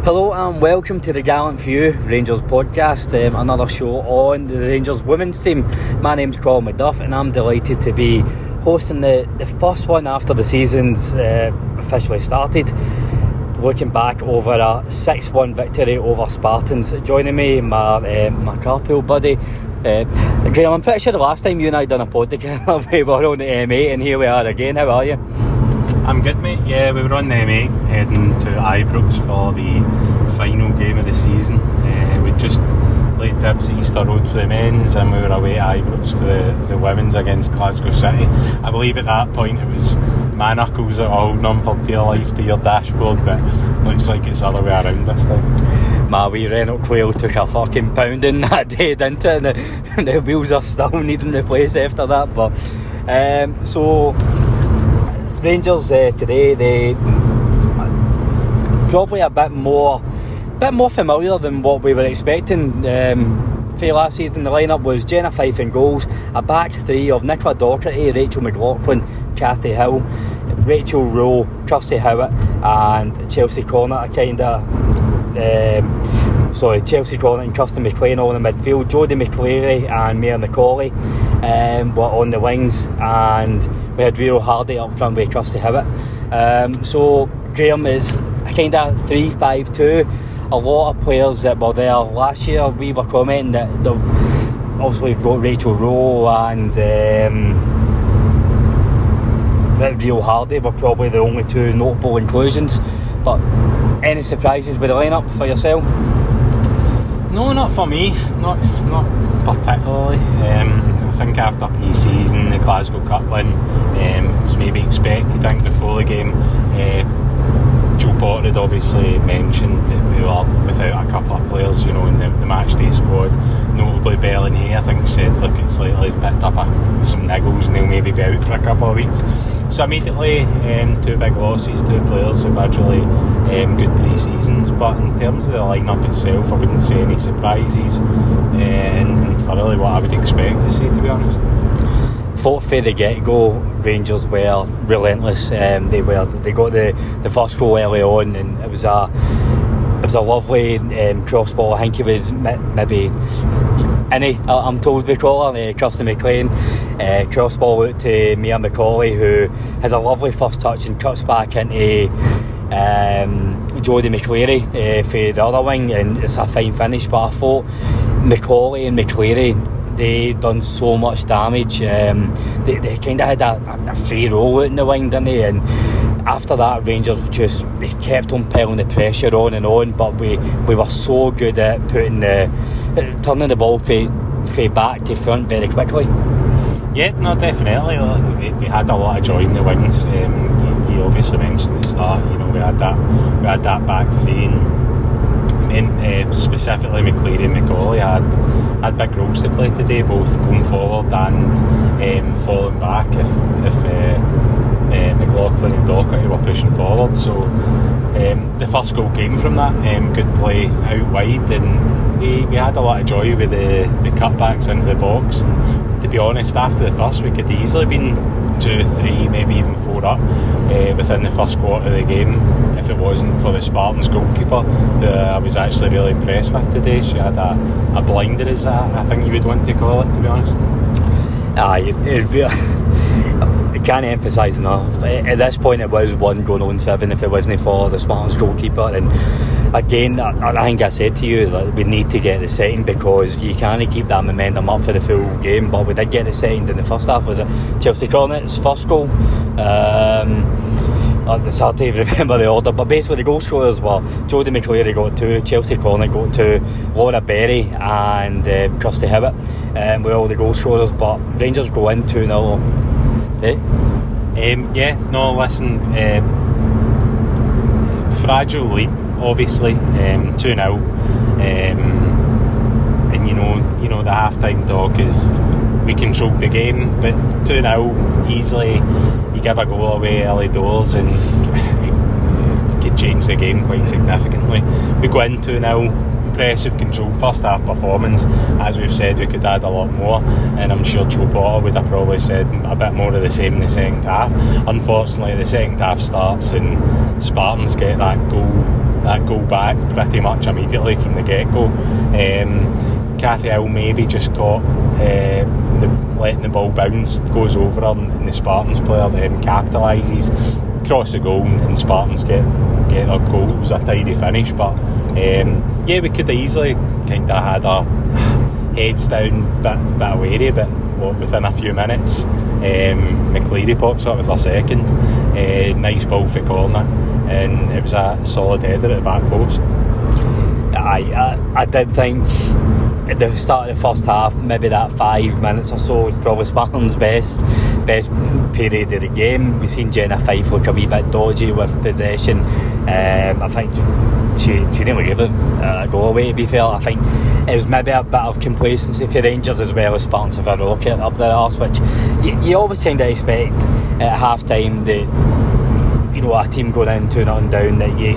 Hello and welcome to the Gallant Few Rangers podcast, another show on the Rangers women's team. My name's Colin and I'm delighted to be hosting the first one after the season's officially started. Looking back over a 6-1 victory over Spartans. Joining me, my carpool buddy, Graham. I'm pretty sure the last time you and I done a podcast we were on the M8 and here we are again. How are you? I'm good, mate. Yeah, we were on the M8 heading to Ibrox for the final game of the season. We just played Dibs at Easter Road for the men's and we were away at Ibrox for the women's against Glasgow City. I believe at that point it was manacles that were holding on for dear life to your dashboard, but looks like it's the other way around this time. My wee Renault Quail took a fucking pounding that day, didn't it? And the wheels are still needing replaced after that. But so Rangers today, they probably a bit more familiar than what we were expecting for last season. The lineup was Jenna Fife in goals, a back three of Nicola Docherty, Rachel McLaughlin, Cathy Hill, Rachel Rowe, Kirsty Howat and Chelsea Cornet. Chelsea Cornet and Kirsten McLean all in the midfield. Jodie McCleary and Mia McCauley were on the wings, and we had Rio Hardy up front with Kirsty Howat. So Graham, is a kind of 3-5-2. A lot of players that were there last year, we were commenting that obviously we've got Rachel Rowe and Rio Hardy were probably the only two notable inclusions. But any surprises with the lineup for yourself? No, not for me. Not particularly. I think after pre-season, the Glasgow Cup win was maybe expected. I think before the game, Joe Potter had obviously mentioned that we were without a couple of players, in the match day squad, notably Bell and Hay. I think said, look, it's likely they've picked up some niggles and they'll maybe be out for a couple of weeks. So immediately, two big losses, two players who've had really good pre-seasons. But in terms of the lineup itself, I wouldn't say any surprises, and for really what I would expect to see, to be honest. Thought for the get-go, Rangers were relentless. They got the first goal early on, and it was a lovely cross ball. I think it was maybe I'm told we call her Kirsten McLean. Cross ball out to Mia McCauley, who has a lovely first touch and cuts back into Jodie McCleary for the other wing, and it's a fine finish. But I thought McCauley and McCleary, they done so much damage. They kind of had a free roll out in the wing, didn't they? And after that, Rangers they kept on piling the pressure on and on. But we were so good at turning the ball from back to front very quickly. Yeah, no, definitely. We had a lot of joy in the wings. You obviously mentioned at the start, we had that back three. And specifically McCleary and McCauley had big roles to play today, both going forward and falling back if McLaughlin and Docherty were pushing forward. So the first goal came from that good play out wide, and we had a lot of joy with the cutbacks into the box. To be honest, after the first, we could easily been 2-3, maybe even 4 up within the first quarter of the game if it wasn't for the Spartans goalkeeper, who I was actually really impressed with today. She had a blinder, as I think you would want to call it, to be honest. I can't emphasise enough. At this point it was 1-7 if it wasn't for the Spartans goalkeeper. And again, I think I said to you that we need to get the second, because you can't keep that momentum up for the full game. But we did get the second in the first half. Was it Chelsea Cornet's first goal? It's hard to remember the order, but basically the goal scorers were Jodie McCleary got 2, Chelsea Cornet got 2, Laura Berry and Kirsty Howat were all the goal scorers. But Rangers go in 2-0. Listen, fragile lead, obviously, 2-0, and you know the half-time talk is we controlled the game, but 2-0 easily, you give a goal away early doors and it could change the game quite significantly. We go in 2-0, impressive control first half performance. As we've said, we could add a lot more, and I'm sure Joe Potter would have probably said a bit more of the same in the second half. Unfortunately, the second half starts and Spartans get that goal that goal back pretty much immediately from the get-go. Cathy Hill maybe just got letting the ball bounce, goes over her, and the Spartans player capitalises, cross the goal, and Spartans get their goal. It was a tidy finish, but we could have easily kind of had our heads down, bit wary, but within a few minutes McCleary pops up with a second, nice ball for corner, and it was a solid header at the back post. I did think at the start of the first half, maybe that 5 minutes or so was probably Spartan's best period of the game. We've seen Jenna Fife look a wee bit dodgy with possession. I think she didn't really give it a go away, to be fair. I think it was maybe a bit of complacency for Rangers, as well as Spartans have a rocket up their arse, which you always kind of expect at half time, that a team going in 2-0 down, that you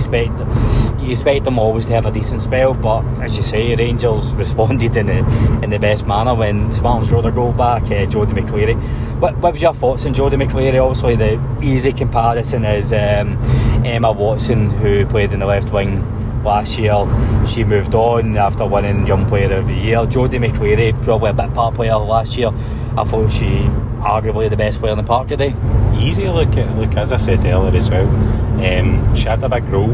expect them always to have a decent spell. But as you say, Rangers responded in the best manner when Spartans wrote their goal back. Jodie McCleary, what was your thoughts on Jodie McCleary? Obviously the easy comparison is Emma Watson, who played in the left wing last year. She moved on after winning Young Player of the Year. Jodie McCleary, probably a bit part player last year. I thought she arguably the best player in the park today. Easy, look, as I said earlier as well, she had a big role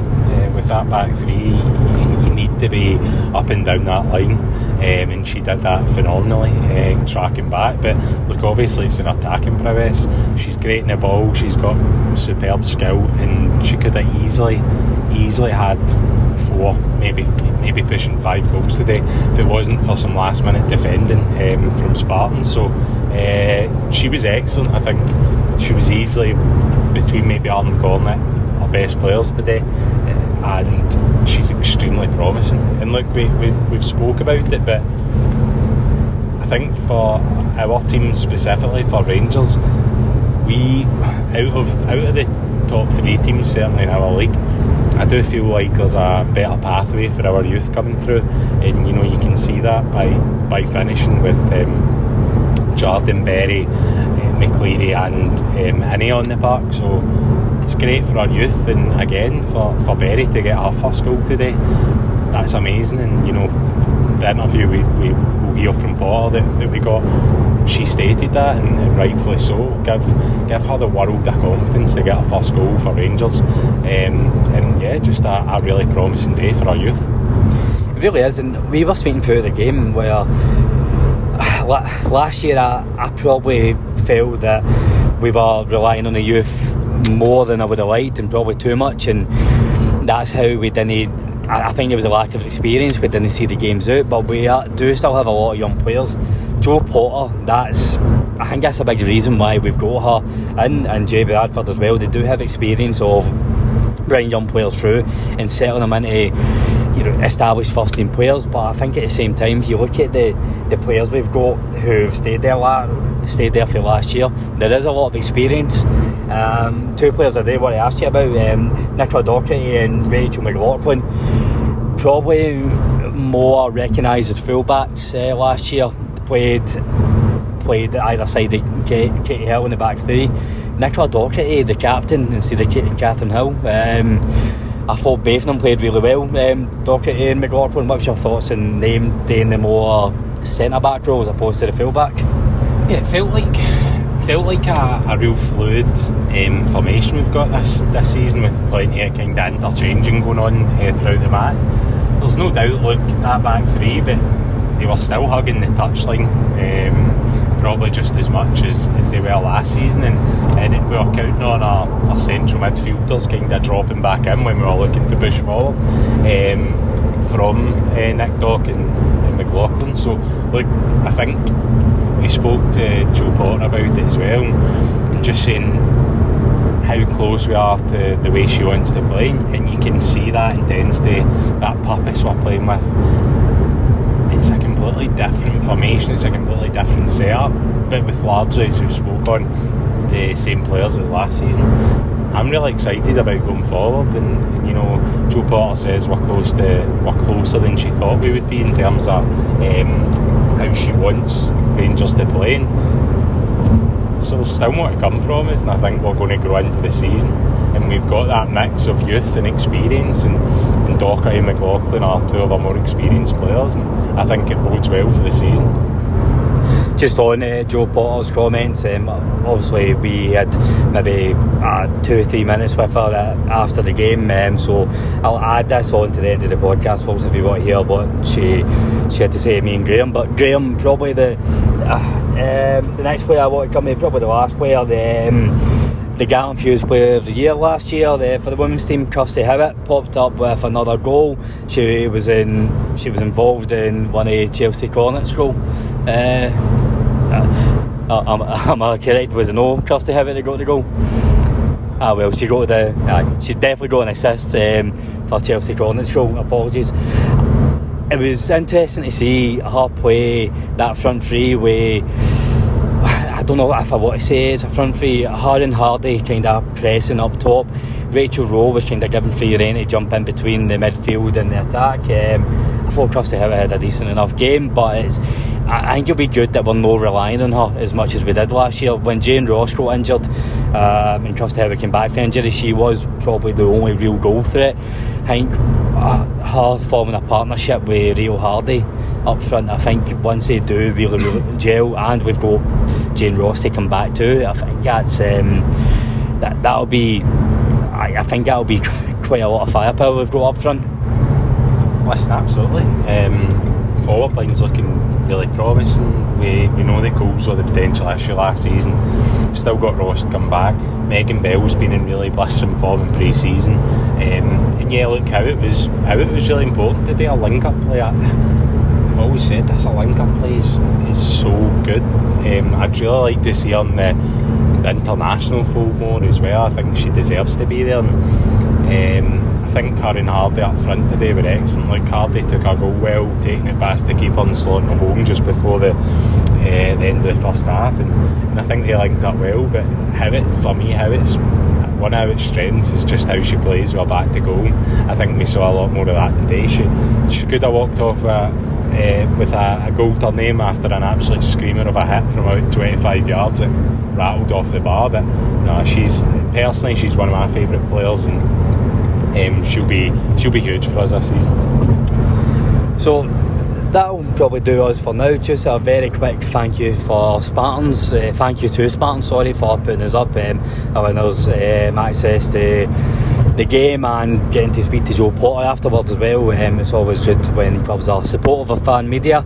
with that back three. You need to be up and down that line, and she did that phenomenally, tracking back. But look, obviously it's an attacking prowess. She's great in the ball, she's got superb skill, and she could have easily had 4, maybe pushing 5 goals today if it wasn't for some last minute defending from Spartans. So she was excellent. I think she was easily, between maybe her and Cornet, our best players today, and she's extremely promising. And look, we've spoke about it, but I think for our team specifically, for Rangers, we out of the top 3 teams certainly in our league, I do feel like there's a better pathway for our youth coming through, and you can see that by finishing with Jordan, Berry, McCleary and Hinnie on the park. So it's great for our youth, and again for Berry to get her first goal today, that's amazing. And the interview we'll hear from Potter that we got, she stated that, and rightfully so. Give her the world of confidence to get her first goal for Rangers, and just a really promising day for our youth. It really is. And we were speaking through the game where last year I probably felt that we were relying on the youth more than I would have liked, and probably too much, and that's how we didn't. I think it was a lack of experience. We didn't see the games out, but we do still have a lot of young players. Jo Potter, I think that's a big reason why we've got her in, and Jay Bradford as well. They do have experience of bringing young players through and settling them into established first team players. But I think at the same time, if you look at the players we've got who've stayed there for last year, there is a lot of experience. 2 players I do want to ask you about, Nicola Docherty and Rachel McLaughlin, probably more recognised as fullbacks last year, played either side of Katie Hill in the back 3. Nicola Docherty, the captain, instead of Catherine Hill. I thought both of them played really well. Docherty and McLaughlin, what was your thoughts on them doing the more centre-back role as opposed to the full-back? Yeah, it felt like a real fluid formation we've got this season, with plenty of kind of interchanging going on throughout the match. There's no doubt, look, that back 3, but they were still hugging the touchline, probably just as much as they were last season, and we were counting on our central midfielders kind of dropping back in when we were looking to push forward from Nick Dock and McLaughlin. So look, I think we spoke to Joe Potter about it as well, and just saying how close we are to the way she wants to play, and you can see that intensity, that purpose we're playing with. It's a completely different formation, it's a completely different setup, but with largely, as we've spoke on, the same players as last season. I'm really excited about going forward, and Joe Potter says we're closer than she thought we would be in terms of how she wants Rangers to play. So there's still more to come from us, and I think we're going to grow into the season, and we've got that mix of youth and experience, and Docherty and McLaughlin are two of our more experienced players, and I think it bodes well for the season. Just on Joe Potter's comments, obviously we had maybe 2 or 3 minutes with her after the game, so I'll add this on to the end of the podcast, folks, if you want to hear what she had to say to me and Graham. But Graham, probably the next player I want to come to, probably the last player, the Garden Fuse Player of the Year last year for the women's team, Kirsty Howett, popped up with another goal. She was involved in one of Chelsea Cornet's goal. Am I correct? Was it no Kirsty Howett that got the goal? Well, she definitely got an assist for Chelsea Cornet's goal. Apologies. It was interesting to see her play that front three with, I don't know if I want to say it's a front three, her and Hardy kind of pressing up top. Rachel Rowe was kind of giving free rein to jump in between the midfield and the attack. I thought Kirsty Howett had a decent enough game, but I think it'll be good that we're not relying on her as much as we did last year. When Jane Ross got injured and Kirsty Howett came back from injury, she was probably the only real goal threat. I think her forming a partnership with Rio Hardy up front, I think once they do really gel, and we've got Jane Ross to come back too, I think that'll be quite a lot of firepower we've got up front. Listen, absolutely. Forward line's looking really promising. We know that goals were the potential issue last season. We've still got Ross to come back. Megan Bell's been in really blistering form in pre-season. And yeah, look, how it was really important today. A link-up play. I've always said this, a link-up play is so good. I'd really like to see her on the international fold more as well. I think she deserves to be there. I think her and Hardy up front today were excellent. Like, Hardy took a goal well, taking it past the keeper and slotting it home just before the end of the first half, and I think they linked up well. But Howett's one of its strengths is just how she plays with her back to goal. I think we saw a lot more of that today. She could have walked off with a goal to her name after an absolute screamer of a hit from about 25 yards. It rattled off the bar, but no, she's one of my favourite players, and she'll be huge for us this season. So that'll probably do us for now. Just a very quick thank you for Spartans. Thank you to Spartans, sorry, for putting us up, allowing us access to the game and getting to speak to Joe Potter afterwards as well. It's always good when clubs are supportive of fan media.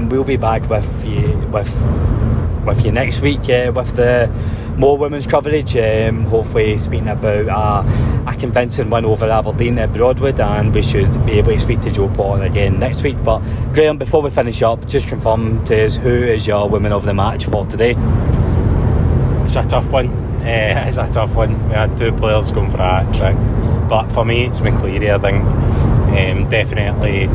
We'll be back with you next week with the more women's coverage, hopefully speaking about a convincing win over Aberdeen at Broadwood, and we should be able to speak to Joe Potter again next week. But Graham, before we finish up, just confirm to us, who is your woman of the match for today? It's a tough one. It's a tough one. We had two players going for a hat-trick, but for me it's McCleary. I think definitely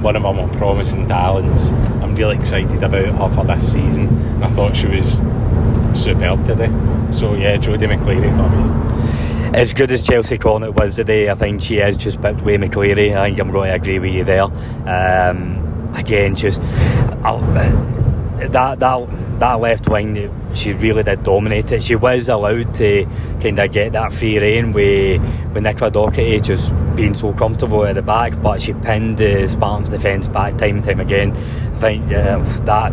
one of our more promising talents. I'm really excited about her for this season, and I thought she was superb today. So yeah, Jodie McCleary for me. As good as Chelsea Cornet was today, I think she is just picked way McCleary. I think I'm going to agree with you there. Again, just that left wing, she really did dominate it. She was allowed to kind of get that free rein with Nicola Docherty just being so comfortable at the back, but she pinned the Spartans defence back time and time again. I think that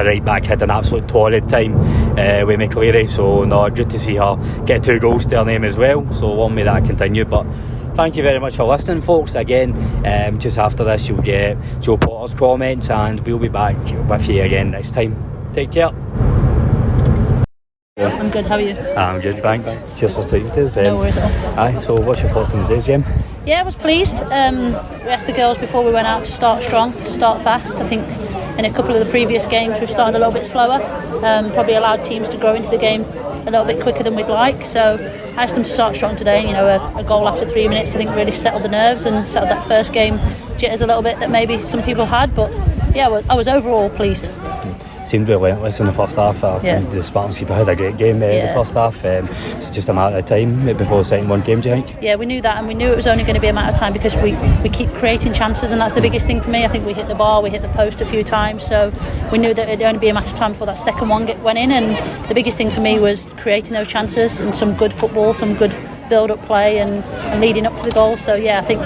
right back had an absolute torrid time with McCleary, so no, good to see her get 2 goals to her name as well, so long may that continue. But thank you very much for listening, folks. Again, just after this you'll get Joe Potter's comments, and we'll be back with you again next time. Take care. I'm good, how are you? I'm good, thanks. Cheers for taking us. No worries at all. Aye, so what's your thoughts on today's game? Yeah, I was pleased. We asked the girls before we went out to start strong, to start fast. I think in a couple of the previous games we've started a little bit slower, probably allowed teams to grow into the game a little bit quicker than we'd like. So I asked them to start strong today, and a goal after 3 minutes I think really settled the nerves and settled that first game jitters a little bit that maybe some people had. But yeah, I was overall pleased. Seemed relentless in the first half. I think the Spartans keeper had a great game in the first half. It's just a matter of time before the second one game, do you think? Yeah, we knew that, and we knew it was only going to be a matter of time because we keep creating chances, and that's the biggest thing for me. I think we hit the bar, we hit the post a few times, so we knew that it'd only be a matter of time before that second one went in, and the biggest thing for me was creating those chances and some good football, some good build-up play and leading up to the goal. So yeah, I think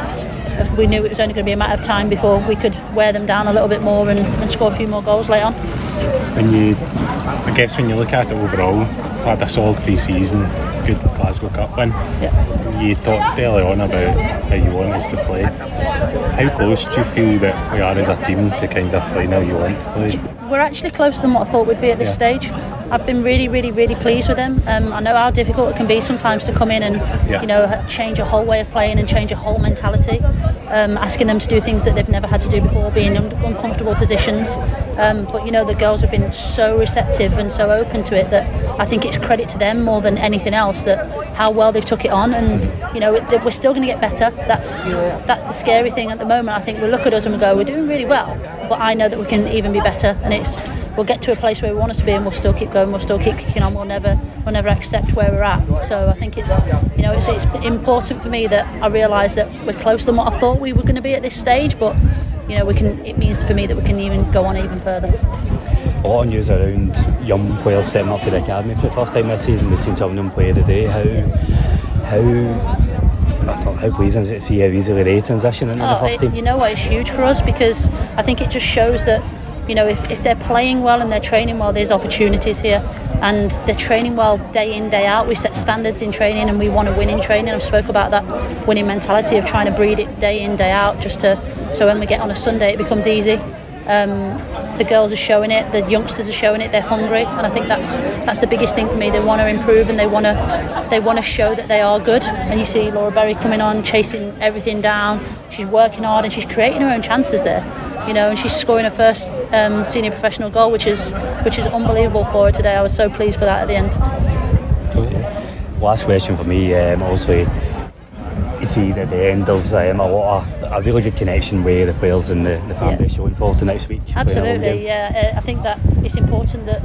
we knew it was only going to be a matter of time before we could wear them down a little bit more and score a few more goals late on. I guess when you look at it overall, we've had a solid pre-season, good Glasgow Cup win. Yeah. You talked early on about how you want us to play. How close do you feel that we are as a team to kind of play how you want to play? We're actually closer than what I thought we'd be at this stage. I've been really, really, really pleased with them. I know how difficult it can be sometimes to come in and change a whole way of playing and change a whole mentality. Asking them to do things that they've never had to do before, being in uncomfortable positions. But the girls have been so receptive and so open to it that I think it's credit to them more than anything else that how well they've took it on. And we're still going to get better. That's the scary thing at the moment. I think we look at us and we go, we're doing really well, but I know that we can even be better. And we'll get to a place where we want us to be, and we'll still keep going. We'll still keep kicking on. We'll never accept where we're at. So I think it's important for me that I realise that we're closer than what I thought we were going to be at this stage. But it means for me that we can even go on even further. A lot of news around young players stepping up to the academy for the first time this season. We've seen some of them play today. How pleasing is it to see how easily they transition into the first team? It's huge for us, because I think it just shows that if they're playing well and they're training well, there's opportunities here, and they're training well day in, day out. We set standards in training and we want to win in training. I've spoke about that winning mentality of trying to breed it day in, day out, so when we get on a Sunday it becomes easy. The girls are showing it, the youngsters are showing it, they're hungry, and I think that's the biggest thing for me. They want to improve and they want to show that they are good. And you see Laura Berry coming on, chasing everything down. She's working hard and she's creating her own chances there. And she's scoring her first senior professional goal, which is unbelievable for her today. I was so pleased for that at the end. Last question for me, obviously, you see at the end there's a really good connection with the players and the fan base showing forward to next week. Absolutely, I think that it's important that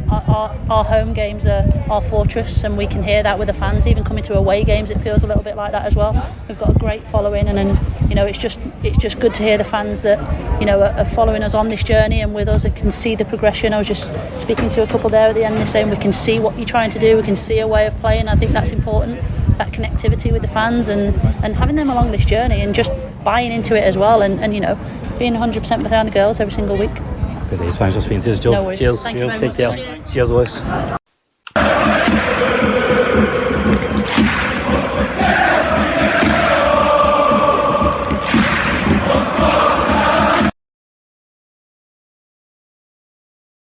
our home games are our fortress, and we can hear that with the fans. Even coming to away games, it feels a little bit like that as well. We've got a great following, and then it's just good to hear the fans that are following us on this journey and with us and can see the progression. I was just speaking to a couple there at the end, and they're saying we can see what you're trying to do, we can see a way of playing. I think that's important, that connectivity with the fans and having them along this journey and just buying into it as well, and being 100% behind the girls every single week. Good days. Thanks for speaking to us, Joe. No worries. Cheers. Thank you very Take much. care. Cheers, Lewis.